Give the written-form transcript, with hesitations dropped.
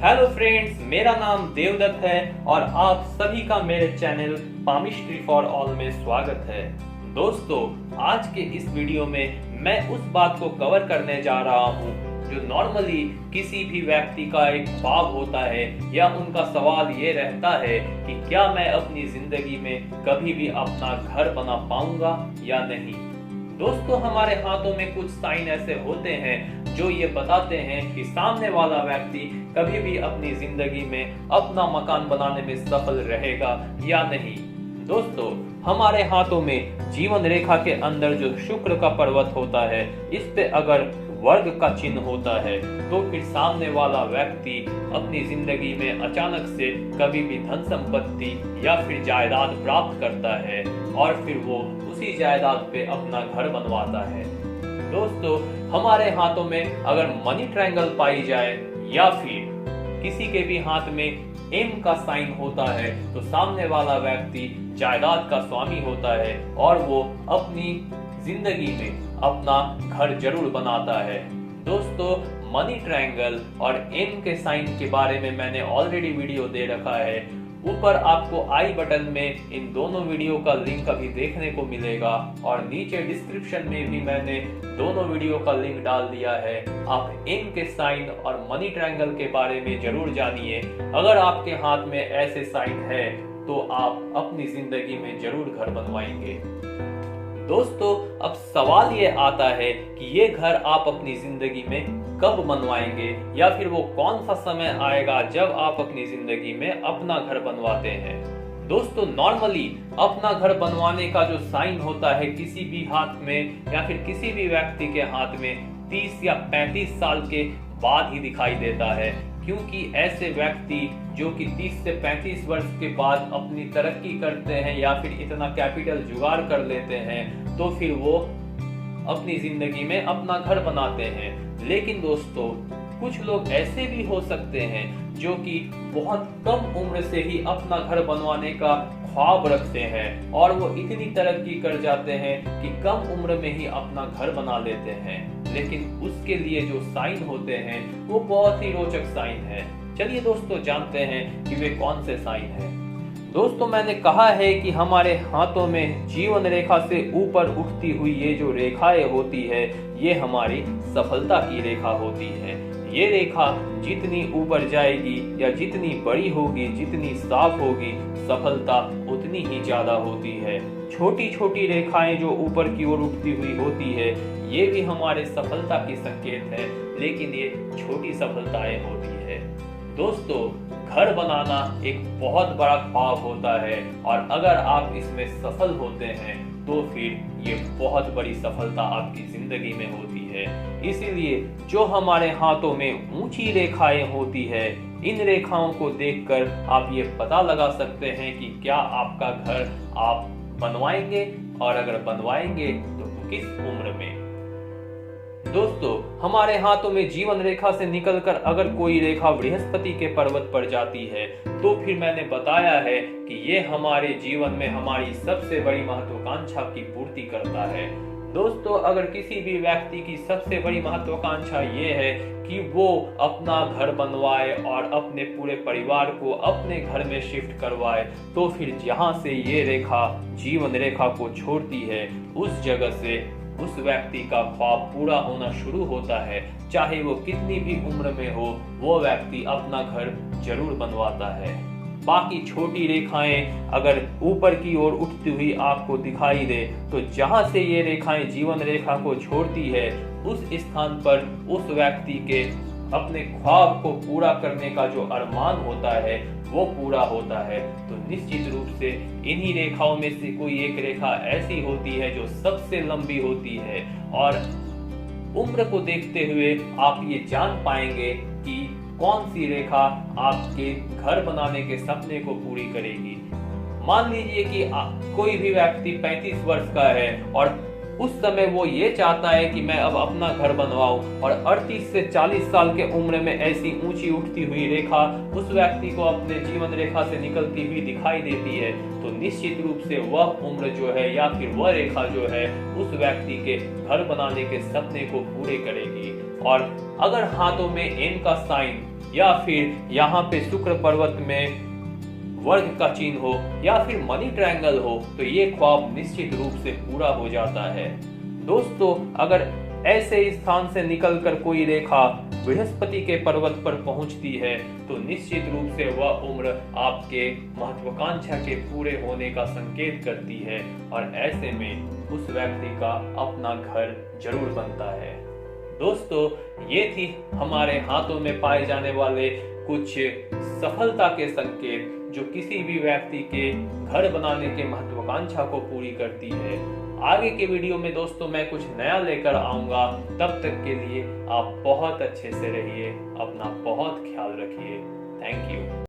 Hello friends, मेरा नाम देवदत्त है और आप सभी का मेरे चैनल पामिस्ट्री फॉर ऑल में स्वागत है। दोस्तों, आज के इस वीडियो में मैं उस बात को कवर करने जा रहा हूँ जो नॉर्मली किसी भी व्यक्ति का एक ख्वाब होता है या उनका सवाल ये रहता है कि क्या मैं अपनी जिंदगी में कभी भी अपना घर बना पाऊंगा या नहीं। दोस्तों, हमारे हाथों में कुछ साइन ऐसे होते हैं जो ये बताते हैं कि सामने वाला व्यक्ति कभी भी अपनी जिंदगी में अपना मकान बनाने में सफल रहेगा या नहीं। दोस्तों, हमारे हाथों में जीवन रेखा के अंदर जो शुक्र का पर्वत होता है, इस पे अगर वर्ग का चिन्ह होता है तो फिर सामने वाला व्यक्ति अपनी जिंदगी में अचानक से कभी भी धन संपत्ति या फिर जायदाद प्राप्त करता है और फिर वो उसी जायदाद पे अपना घर बनवाता है। दोस्तों, हमारे हाथों में अगर मनी ट्रायंगल पाई जाए या फिर किसी के भी हाथ में एम का साइन होता है तो सामने वाला व्यक्ति जायदाद का स्वामी होता है और वो अपनी जिंदगी में अपना घर जरूर बनाता है। दोस्तों, मनी ट्रायंगल और एम के साइन के बारे में मैंने ऑलरेडी वीडियो दे रखा है। ऊपर आपको आई बटन में इन दोनों वीडियो का लिंक अभी देखने को मिलेगा और नीचे डिस्क्रिप्शन में भी मैंने दोनों वीडियो का लिंक डाल दिया है। आप एम के साइन और मनी ट्रायंगल के बारे में जरूर जानिए। अगर आपके हाथ में ऐसे साइन है तो आप अपनी जिंदगी में जरूर घर बनवाएंगे। दोस्तों, अब सवाल ये आता है कि ये घर आप अपनी जिंदगी में कब बनवाएंगे या फिर वो कौन सा समय आएगा जब आप अपनी जिंदगी में अपना घर बनवाते हैं। दोस्तों, नॉर्मली अपना घर बनवाने का जो साइन होता है किसी भी हाथ में या फिर किसी भी व्यक्ति के हाथ में 30 या 35 साल के बाद ही दिखाई देता है, क्योंकि ऐसे व्यक्ति जो कि 30 से 35 वर्ष के बाद अपनी तरक्की करते हैं या फिर इतना कैपिटल जुगाड़ कर लेते हैं तो फिर वो अपनी जिंदगी में अपना घर बनाते हैं। लेकिन दोस्तों, कुछ लोग ऐसे भी हो सकते हैं जो कि बहुत कम उम्र से ही अपना घर बनवाने का ख्वाब रखते हैं और वो इतनी तरक्की कर जाते हैं कि कम उम्र में ही अपना घर बना लेते हैं। लेकिन उसके लिए जो साइन होते हैं वो बहुत ही रोचक साइन है। चलिए दोस्तों, जानते हैं कि वे कौन से साइन हैं। दोस्तों, मैंने कहा है कि हमारे हाथों में जीवन रेखा से ऊपर उठती हुई ये जो रेखाएं होती है ये हमारी सफलता की रेखा होती है। ये रेखा जितनी ऊपर जाएगी या जितनी बड़ी होगी, जितनी साफ होगी, सफलता उतनी ही ज्यादा होती है। छोटी छोटी रेखाएं जो ऊपर की ओर उठती हुई होती है ये भी हमारे सफलता की संकेत है, लेकिन ये छोटी सफलताएं होती है। दोस्तों, घर बनाना एक बहुत बड़ा ख्वाब होता है और अगर आप इसमें सफल होते हैं तो फिर ये बहुत बड़ी सफलता आपकी जिंदगी में होती है। इसीलिए जो हमारे हाथों में ऊंची रेखाएं होती है, इन रेखाओं को देखकर आप ये पता लगा सकते हैं कि क्या आपका घर आप बनवाएंगे और अगर बनवाएंगे तो किस उम्र में। दोस्तों, हमारे हाथों में जीवन रेखा से निकलकर अगर कोई रेखा बृहस्पति के पर्वत पर जाती है तो फिर मैंने बताया है कि ये हमारे जीवन में हमारी सबसे बड़ी महत्वाकांक्षा की पूर्ति करता है। दोस्तों, अगर किसी भी व्यक्ति की सबसे बड़ी महत्वाकांक्षा ये है कि वो अपना घर बनवाए और अपने पूरे परिवार को अपने घर में शिफ्ट करवाए, तो फिर जहां से ये रेखा जीवन रेखा को छोड़ती है उस जगह से उस व्यक्ति का ख्वाब पूरा होना शुरू होता है। चाहे वो कितनी भी उम्र में हो, वो व्यक्ति अपना घर जरूर बनवाता है। बाकी छोटी रेखाएं अगर ऊपर की ओर उठती हुई आपको दिखाई दे तो जहां से ये रेखाएं जीवन रेखा को छोड़ती है उस स्थान पर उस व्यक्ति के अपने ख्वाब को पूरा करने का जो अरमान होता है वो पूरा होता है। तो निश्चित रूप से इन्हीं रेखाओं में से कोई एक रेखा ऐसी होती है जो सबसे लंबी होती है और उम्र को देखते हुए आप ये जान पाएंगे कि कौन सी रेखा आपके घर बनाने के सपने को पूरी करेगी। मान लीजिए कि कोई भी व्यक्ति 35 वर्ष का है और उस समय वो ये चाहता है कि मैं अब अपना घर बनवाऊं और 38 से 40 साल के उम्र में ऐसी ऊंची उठती हुई रेखा उस व्यक्ति को अपने जीवन रेखा से निकलती हुई दिखाई देती है, तो निश्चित रूप से वह उम्र जो है या फिर वह रेखा जो है उस व्यक्ति के घर बनाने के सपने को पूरे करेगी। और अगर हाथों में एन का साइन या फिर यहाँ पे शुक्र पर्वत में वर्ग का चिन्ह हो या फिर मनी ट्रायंगल हो तो ये ख्वाब निश्चित रूप से पूरा हो जाता है। दोस्तों, अगर ऐसे स्थान से निकलकर कोई रेखा बृहस्पति के पर्वत पर पहुंचती है तो निश्चित रूप से वह उम्र आपके महत्वाकांक्षा के पूरे होने का संकेत करती है और ऐसे में उस व्यक्ति का अपना घर जरूर बनता है। दोस्तों, ये थी हमारे हाथों में पाए जाने वाले कुछ सफलता के संकेत जो किसी भी व्यक्ति के घर बनाने के महत्वाकांक्षा को पूरी करती है। आगे के वीडियो में दोस्तों मैं कुछ नया लेकर आऊंगा। तब तक के लिए आप बहुत अच्छे से रहिए, अपना बहुत ख्याल रखिए। Thank you.